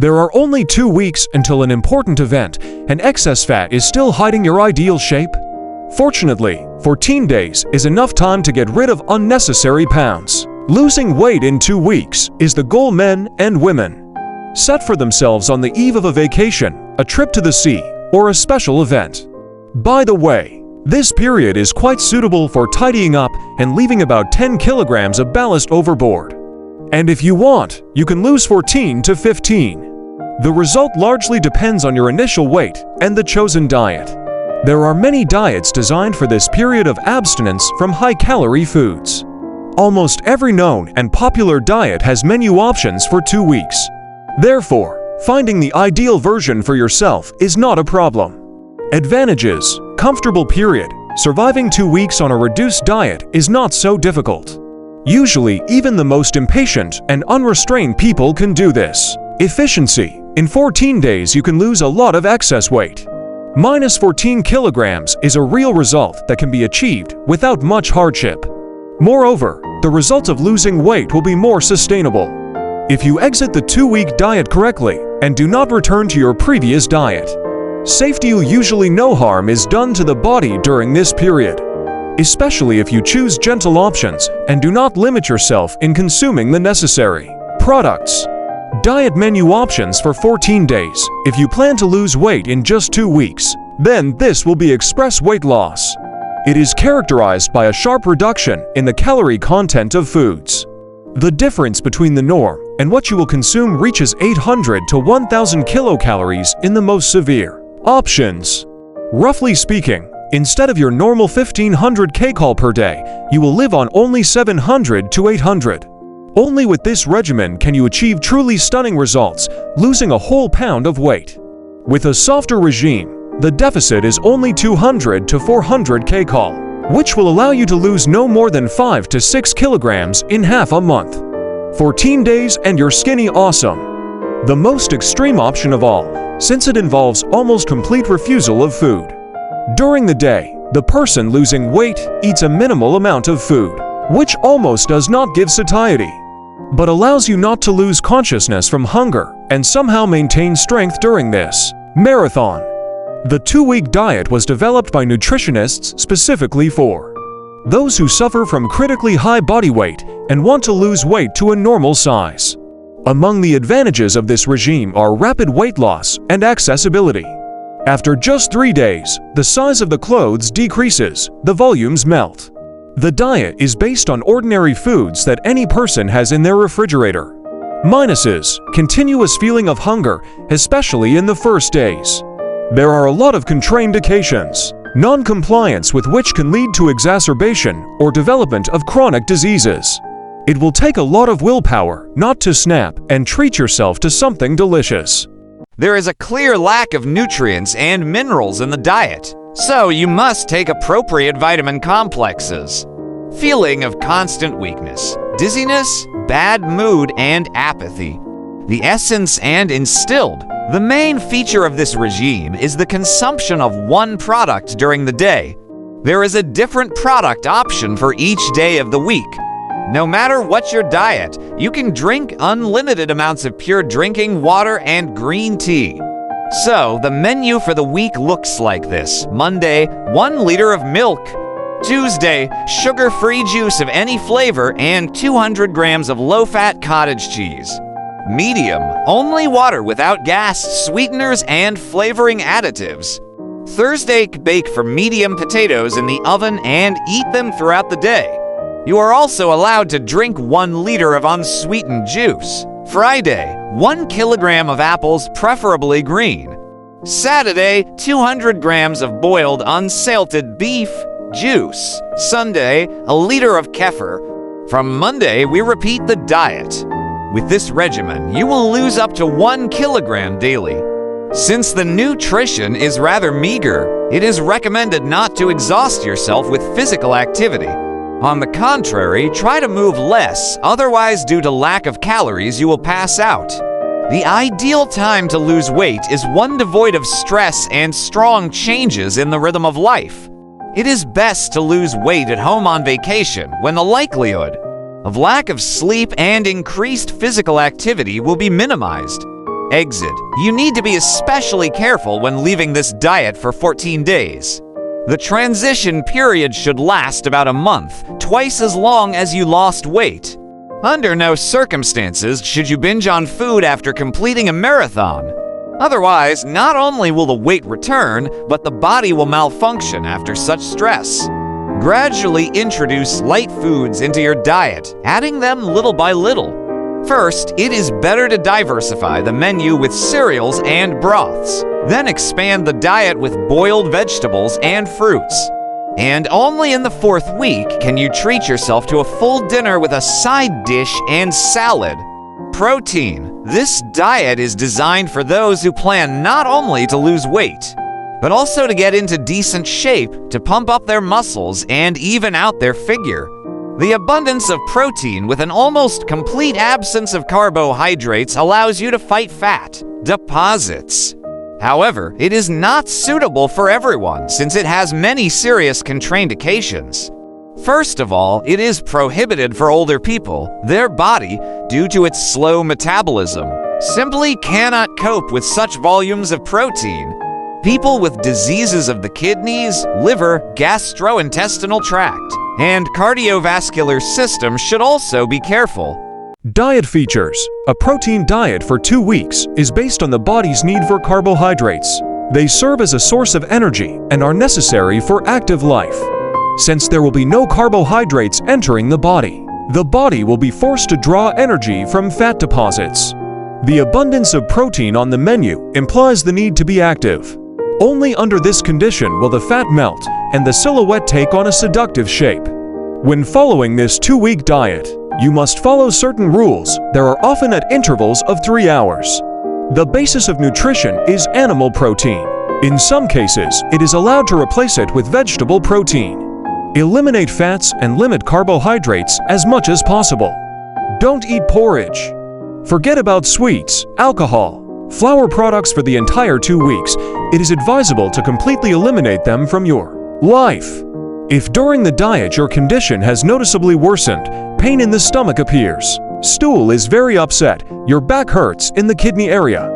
There are only 2 weeks until an important event, and excess fat is still hiding your ideal shape. Fortunately, 14 days is enough time to get rid of unnecessary pounds. Losing weight in 2 weeks is the goal men and women set for themselves on the eve of a vacation, a trip to the sea, or a special event. By the way, this period is quite suitable for tidying up and leaving about 10 kilograms of ballast overboard. And if you want, you can lose 14 to 15. The result largely depends on your initial weight and the chosen diet. There are many diets designed for this period of abstinence from high-calorie foods. Almost every known and popular diet has menu options for 2 weeks. Therefore, finding the ideal version for yourself is not a problem. Advantages: comfortable period. Surviving 2 weeks on a reduced diet is not so difficult. Usually, even the most impatient and unrestrained people can do this. Efficiency: in 14 days you can lose a lot of excess weight. Minus 14 kilograms is a real result that can be achieved without much hardship. Moreover, the result of losing weight will be more sustainable if you exit the 2-week diet correctly and do not return to your previous diet. Safety: usually no harm is done to the body during this period, especially if you choose gentle options and do not limit yourself in consuming the necessary products. Diet menu options for 14 days. If you plan to lose weight in just 2 weeks, then this will be express weight loss. It is characterized by a sharp reduction in the calorie content of foods. The difference between the norm and what you will consume reaches 800 to 1,000 kilocalories in the most severe options. Roughly speaking, instead of your normal 1,500 kcal per day, you will live on only 700 to 800. Only with this regimen can you achieve truly stunning results, losing a whole pound of weight. With a softer regime, the deficit is only 200 to 400 kcal, which will allow you to lose no more than 5 to 6 kilograms in half a month. 14 days and you're skinny awesome. The most extreme option of all, since it involves almost complete refusal of food. During the day, the person losing weight eats a minimal amount of food, which almost does not give satiety, but allows you not to lose consciousness from hunger and somehow maintain strength during this marathon. The 2-week diet was developed by nutritionists specifically for those who suffer from critically high body weight and want to lose weight to a normal size. Among the advantages of this regime are rapid weight loss and accessibility. After just 3 days, the size of the clothes decreases, the volumes melt. The diet is based on ordinary foods that any person has in their refrigerator. Minuses: continuous feeling of hunger, especially in the first days. There are a lot of contraindications, non-compliance with which can lead to exacerbation or development of chronic diseases. It will take a lot of willpower not to snap and treat yourself to something delicious. There is a clear lack of nutrients and minerals in the diet, so you must take appropriate vitamin complexes. Feeling of constant weakness, dizziness, bad mood, and apathy. The essence and instilled. The main feature of this regime is the consumption of one product during the day. There is a different product option for each day of the week. No matter what your diet, you can drink unlimited amounts of pure drinking water and green tea. So, the menu for the week looks like this. Monday, 1 liter of milk. Tuesday, sugar-free juice of any flavor and 200 grams of low-fat cottage cheese. Medium, only water without gas, sweeteners, and flavoring additives. Thursday, bake for medium potatoes in the oven and eat them throughout the day. You are also allowed to drink 1 liter of unsweetened juice. Friday, 1 kilogram of apples, preferably green. Saturday, 200 grams of boiled unsalted beef juice. Sunday, a liter of kefir. From Monday, we repeat the diet. With this regimen, you will lose up to 1 kilogram daily. Since the nutrition is rather meager, it is recommended not to exhaust yourself with physical activity. On the contrary, try to move less, otherwise due to lack of calories you will pass out. The ideal time to lose weight is one devoid of stress and strong changes in the rhythm of life. It is best to lose weight at home on vacation when the likelihood of lack of sleep and increased physical activity will be minimized. Exit. You need to be especially careful when leaving this diet for 14 days. The transition period should last about a month, twice as long as you lost weight. Under no circumstances should you binge on food after completing a marathon. Otherwise, not only will the weight return, but the body will malfunction after such stress. Gradually introduce light foods into your diet, adding them little by little. First, it is better to diversify the menu with cereals and broths. Then expand the diet with boiled vegetables and fruits. And only in the 4th week can you treat yourself to a full dinner with a side dish and salad. Protein. This diet is designed for those who plan not only to lose weight, but also to get into decent shape, to pump up their muscles and even out their figure. The abundance of protein with an almost complete absence of carbohydrates allows you to fight fat deposits. However, it is not suitable for everyone since it has many serious contraindications. First of all, it is prohibited for older people. Their body, due to its slow metabolism, simply cannot cope with such volumes of protein. People with diseases of the kidneys, liver, gastrointestinal tract, and cardiovascular system should also be careful. Diet features. A protein diet for 2 weeks is based on the body's need for carbohydrates. They serve as a source of energy and are necessary for active life. Since there will be no carbohydrates entering the body will be forced to draw energy from fat deposits. The abundance of protein on the menu implies the need to be active. Only under this condition will the fat melt and the silhouette take on a seductive shape. When following this 2-week diet, you must follow certain rules that are often at intervals of 3 hours. The basis of nutrition is animal protein. In some cases, it is allowed to replace it with vegetable protein. Eliminate fats and limit carbohydrates as much as possible. Don't eat porridge. Forget about sweets, alcohol, flour products for the entire 2 weeks. It is advisable to completely eliminate them from your life. If during the diet your condition has noticeably worsened, pain in the stomach appears, stool is very upset, your back hurts in the kidney area,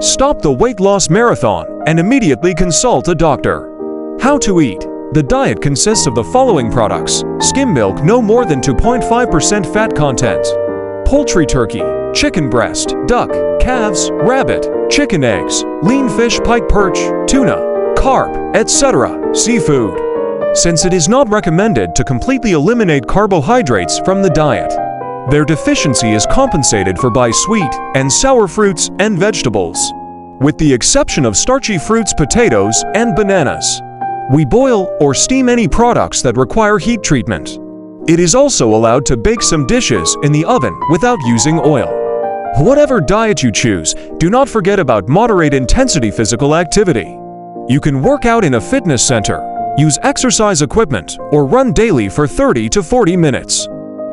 stop the weight loss marathon and immediately consult a doctor. How to eat. The diet consists of the following products: skim milk no more than 2.5% fat content, poultry turkey, chicken breast, duck, calves, rabbit, chicken eggs, lean fish, pike perch, tuna, carp, etc., seafood. Since it is not recommended to completely eliminate carbohydrates from the diet, their deficiency is compensated for by sweet and sour fruits and vegetables, with the exception of starchy fruits, potatoes, and bananas. We boil or steam any products that require heat treatment. It is also allowed to bake some dishes in the oven without using oil. Whatever diet you choose, do not forget about moderate intensity physical activity. You can work out in a fitness center, use exercise equipment, or run daily for 30 to 40 minutes.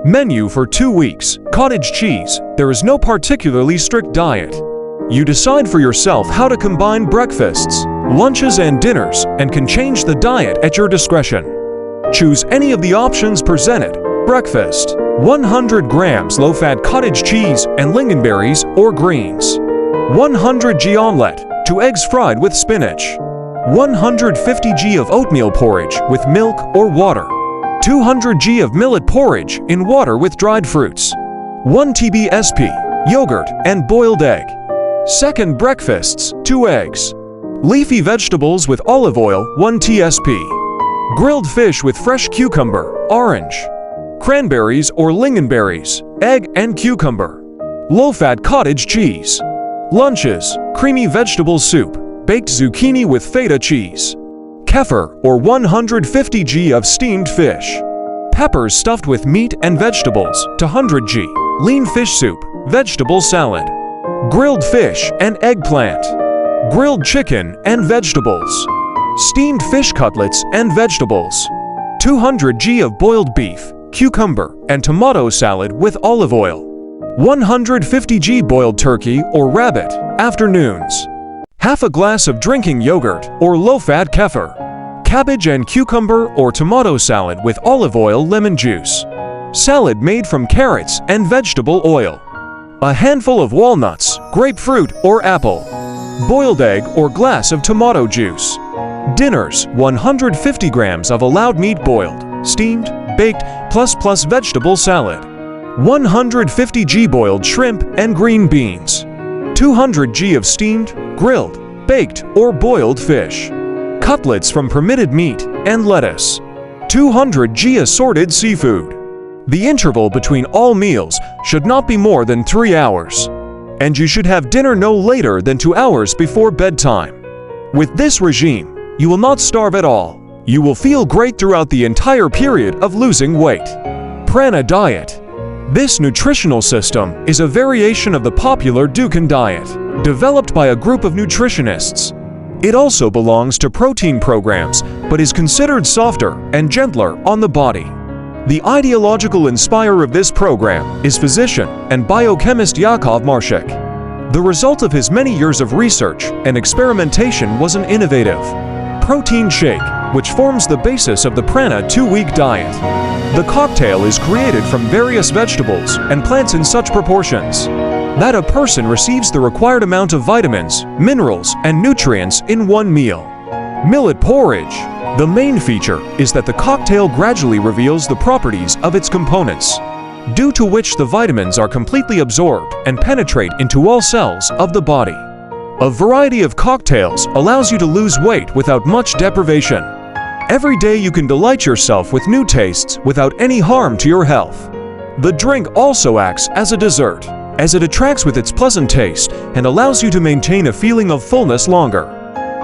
Menu for 2 weeks. Cottage cheese. There is no particularly strict diet. You decide for yourself how to combine breakfasts, lunches, and dinners, and can change the diet at your discretion. Choose any of the options presented. Breakfast: 100 grams low-fat cottage cheese and lingonberries or greens. 100 g omelette, 2 eggs fried with spinach. 150 g of oatmeal porridge with milk or water. 200 g of millet porridge in water with dried fruits. 1 TBSP, yogurt and boiled egg. Second breakfasts: 2 eggs. Leafy vegetables with olive oil, 1 TSP. Grilled fish with fresh cucumber, orange. Cranberries or lingonberries, egg and cucumber. Low-fat cottage cheese. Lunches: creamy vegetable soup, baked zucchini with feta cheese. Kefir or 150 g of steamed fish. Peppers stuffed with meat and vegetables, 200 g. Lean fish soup, vegetable salad. Grilled fish and eggplant. Grilled chicken and vegetables. Steamed fish cutlets and vegetables. 200 g of boiled beef, cucumber, and tomato salad with olive oil. 150 g boiled turkey or rabbit, afternoons. Half a glass of drinking yogurt or low-fat kefir. Cabbage and cucumber or tomato salad with olive oil, lemon juice. Salad made from carrots and vegetable oil. a handful of walnuts, grapefruit or apple, boiled egg or glass of tomato juice. Dinners: 150 grams of allowed meat boiled, steamed, baked, plus vegetable salad. 150 g boiled shrimp and green beans. 200 g of steamed, grilled, baked, or boiled fish. Cutlets from permitted meat and lettuce. 200 g assorted seafood. The interval between all meals should not be more than 3 hours, and you should have dinner no later than 2 hours before bedtime. With this regime, you will not starve at all. You will feel great throughout the entire period of losing weight. Prana diet. This nutritional system is a variation of the popular Dukan diet, developed by a group of nutritionists. It also belongs to protein programs, but is considered softer and gentler on the body. The ideological inspirer of this program is physician and biochemist Yakov Marshak. The result of his many years of research and experimentation was an innovative protein shake, which forms the basis of the Prana 2-week diet. The cocktail is created from various vegetables and plants in such proportions that a person receives the required amount of vitamins, minerals, and nutrients in one meal. Millet porridge. The main feature is that the cocktail gradually reveals the properties of its components, due to which the vitamins are completely absorbed and penetrate into all cells of the body. A variety of cocktails allows you to lose weight without much deprivation. Every day you can delight yourself with new tastes without any harm to your health. The drink also acts as a dessert, as it attracts with its pleasant taste and allows you to maintain a feeling of fullness longer.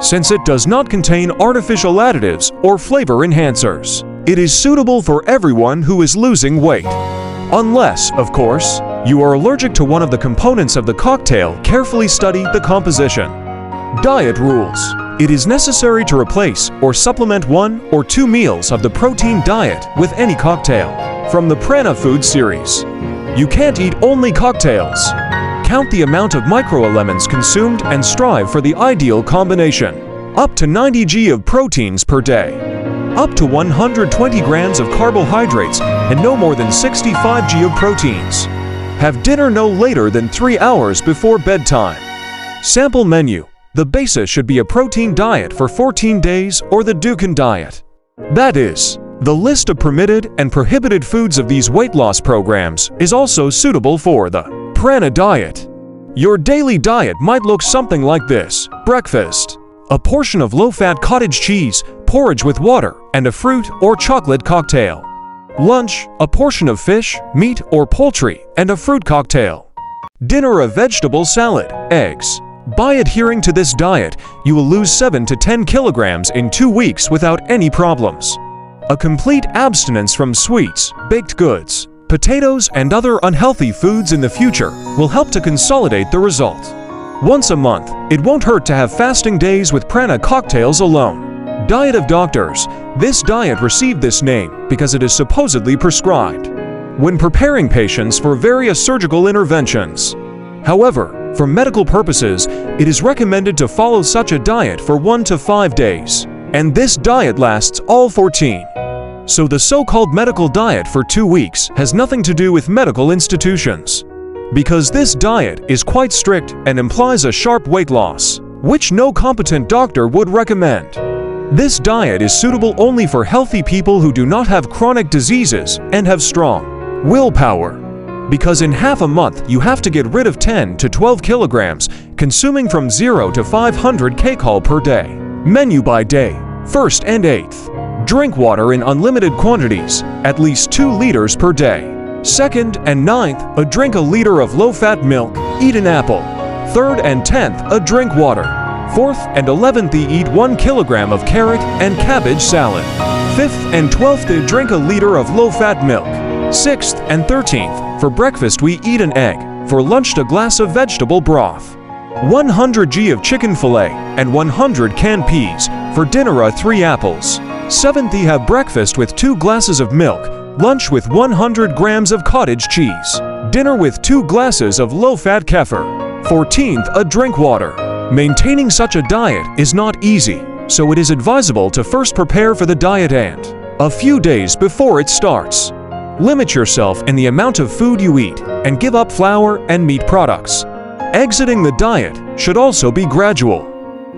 Since it does not contain artificial additives or flavor enhancers, it is suitable for everyone who is losing weight. Unless, of course, you are allergic to one of the components of the cocktail. Carefully study the composition. Diet rules. It is necessary to replace or supplement 1 or 2 meals of the protein diet with any cocktail from the Prana Food series. You can't eat only cocktails. Count the amount of microelements consumed and strive for the ideal combination. Up to 90 g of proteins per day. Up to 120 grams of carbohydrates and no more than 65 g of proteins. Have dinner no later than 3 hours before bedtime. Sample menu. The basis should be a protein diet for 14 days or the Dukan diet. That is, the list of permitted and prohibited foods of these weight loss programs is also suitable for the Prana diet. Your daily diet might look something like this. Breakfast: a portion of low-fat cottage cheese, porridge with water, and a fruit or chocolate cocktail. Lunch: a portion of fish, meat, or poultry, and a fruit cocktail. Dinner: a vegetable salad, eggs. By adhering to this diet, you will lose 7 to 10 kilograms in 2 weeks without any problems. A complete abstinence from sweets, baked goods, potatoes, and other unhealthy foods in the future will help to consolidate the result. Once a month, it won't hurt to have fasting days with Prana cocktails alone. Diet of doctors. This diet received this name because it is supposedly prescribed when preparing patients for various surgical interventions. However, for medical purposes, it is recommended to follow such a diet for 1 to 5 days, and this diet lasts all 14. So the so-called medical diet for 2 weeks has nothing to do with medical institutions, because this diet is quite strict and implies a sharp weight loss, which no competent doctor would recommend. This diet is suitable only for healthy people who do not have chronic diseases and have strong willpower, because in half a month you have to get rid of 10 to 12 kilograms, consuming from 0 to 500 kcal per day. Menu by day: 1st and 8th. Drink water in unlimited quantities, at least 2 liters per day. 2nd and 9th, drink a liter of low-fat milk, eat an apple. 3rd and 10th, drink water. 4th and 11th, eat 1 kilogram of carrot and cabbage salad. 5th and 12th, drink a liter of low-fat milk. 6th and 13th, for breakfast we eat an egg. For lunch, a glass of vegetable broth. 100 g of chicken fillet and 100 canned peas. For dinner, 3 apples. 7th, have breakfast with 2 glasses of milk. Lunch with 100 grams of cottage cheese. Dinner with 2 glasses of low-fat kefir. 14th, drink water. Maintaining such a diet is not easy, so it is advisable to first prepare for the diet and a few days before it starts. Limit yourself in the amount of food you eat and give up flour and meat products. Exiting the diet should also be gradual.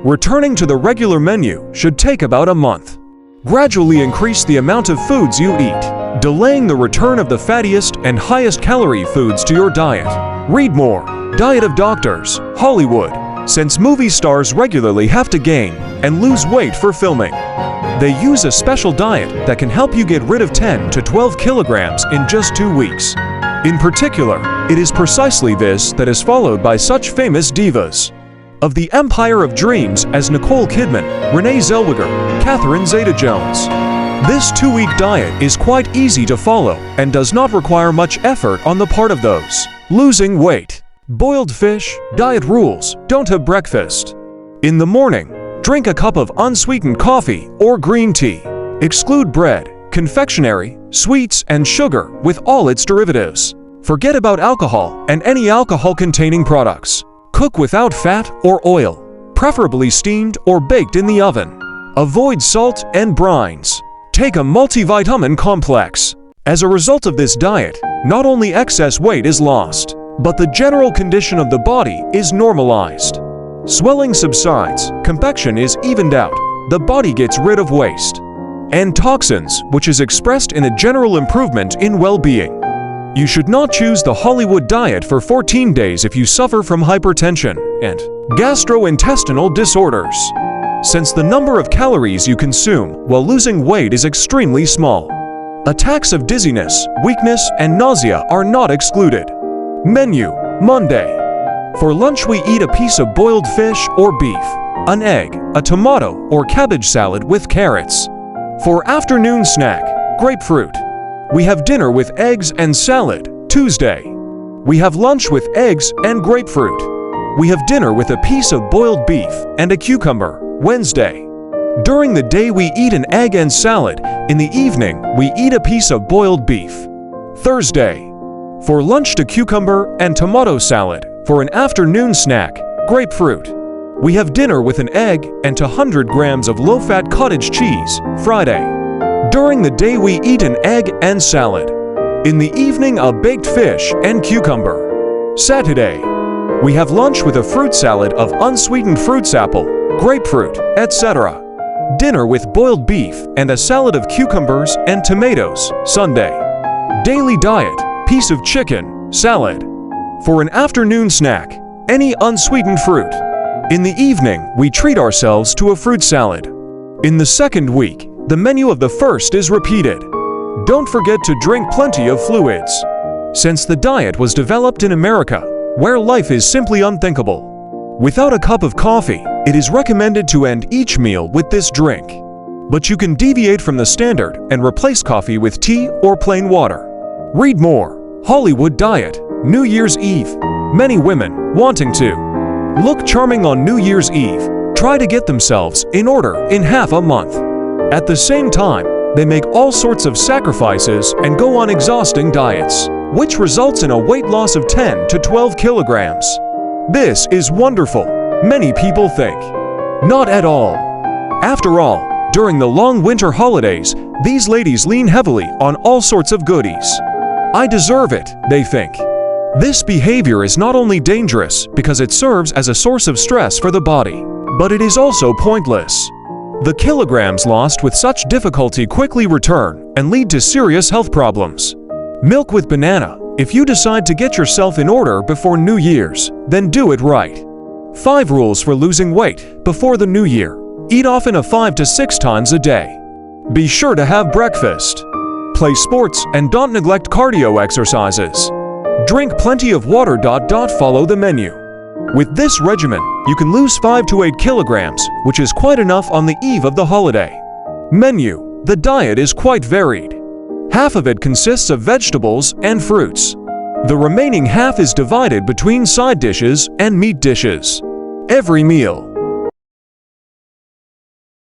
Returning to the regular menu should take about a month. Gradually increase the amount of foods you eat, delaying the return of the fattiest and highest calorie foods to your diet. Read more. Diet of Doctors, Hollywood. Since movie stars regularly have to gain and lose weight for filming, they use a special diet that can help you get rid of 10 to 12 kilograms in just 2 weeks. In particular, it is precisely this that is followed by such famous divas of the Empire of Dreams as Nicole Kidman, Renee Zellweger, Catherine Zeta-Jones. This 2-week diet is quite easy to follow and does not require much effort on the part of those losing weight. Boiled fish, diet rules: don't have breakfast. In the morning, drink a cup of unsweetened coffee or green tea. Exclude bread, confectionery, sweets, and sugar with all its derivatives. Forget about alcohol and any alcohol-containing products. Cook without fat or oil, preferably steamed or baked in the oven. Avoid salt and brines. Take a multivitamin complex. As a result of this diet, not only excess weight is lost, but the general condition of the body is normalized. Swelling subsides, complexion is evened out, the body gets rid of waste and toxins, which is expressed in a general improvement in well-being. You should not choose the Hollywood diet for 14 days if you suffer from hypertension and gastrointestinal disorders, since the number of calories you consume while losing weight is extremely small. Attacks of dizziness, weakness, and nausea are not excluded. Menu: Monday. For lunch we eat a piece of boiled fish or beef, an egg, a tomato or cabbage salad with carrots. For afternoon snack: grapefruit. We have dinner with eggs and salad, Tuesday. We have lunch with eggs and grapefruit. We have dinner with a piece of boiled beef and a cucumber, Wednesday. During the day we eat an egg and salad. In the evening we eat a piece of boiled beef, Thursday. For lunch to cucumber and tomato salad. For an afternoon snack, grapefruit. We have dinner with an egg and 200 grams of low-fat cottage cheese, Friday. During the day we eat an egg and salad. In the evening a baked fish and cucumber, Saturday. We have lunch with a fruit salad of unsweetened fruits, apple, grapefruit, etc. Dinner with boiled beef and a salad of cucumbers and tomatoes, Sunday. Daily diet: piece of chicken, salad. For an afternoon snack, any unsweetened fruit. In the evening, we treat ourselves to a fruit salad. In the second week, the menu of the first is repeated. Don't forget to drink plenty of fluids. Since the diet was developed in America, where life is simply unthinkable without a cup of coffee, it is recommended to end each meal with this drink. But you can deviate from the standard and replace coffee with tea or plain water. Read more. Hollywood diet, New Year's Eve. Many women, wanting to look charming on New Year's Eve, try to get themselves in order in half a month. At the same time, they make all sorts of sacrifices and go on exhausting diets, which results in a weight loss of 10 to 12 kilograms. This is wonderful, many people think. Not at all. After all, during the long winter holidays, these ladies lean heavily on all sorts of goodies. I deserve it, they think. This behavior is not only dangerous because it serves as a source of stress for the body, but it is also pointless. The kilograms lost with such difficulty quickly return and lead to serious health problems. Milk with banana. If you decide to get yourself in order before New Year's, then do it right. 5 rules for losing weight before the new year. Eat often, 5 to 6 times a day. Be sure to have breakfast. Play sports and don't neglect cardio exercises. Drink plenty of water. Follow the menu. With this regimen, you can lose 5 to 8 kilograms, which is quite enough on the eve of the holiday. Menu. The diet is quite varied. Half of it consists of vegetables and fruits. The remaining half is divided between side dishes and meat dishes. Every meal